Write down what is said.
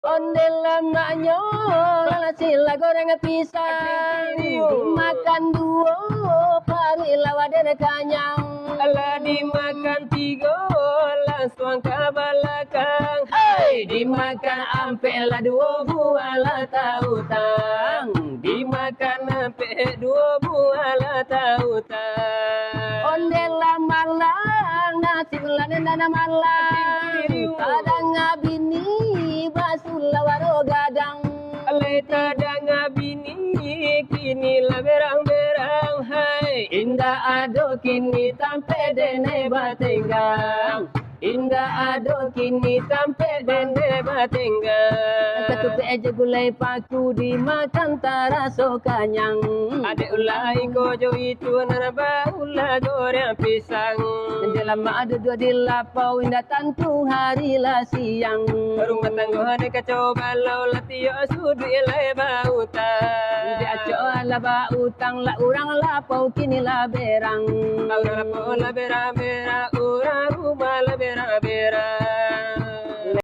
Ondel maknyo sila goreng pisang dimakan dua pari lawaden kanyang Alah dimakan tiga langsung ke belakang. hey dimakan ampe lah dua buah lah tautang Dimakan sampai dua buah lah tautang. ondel malang nasi laden dana malang kadang bini basul waro gadang Leta dengan bini kini lah berang-berang. Hai indah ado kini tampe dene batenggang indah ado kini tampe dene batenggang. ketupe aja gulai paku dimakan taraso kanyang Adik ulai kojo itu nana ulah goreng pisang. dalam ada dua di lapau indah tantu hari lah siang Rumah tangga ada kacau balau latio sudi lai bautang. dia coba lah utang lah urang lapau kini lah berang Aura pola bera-bera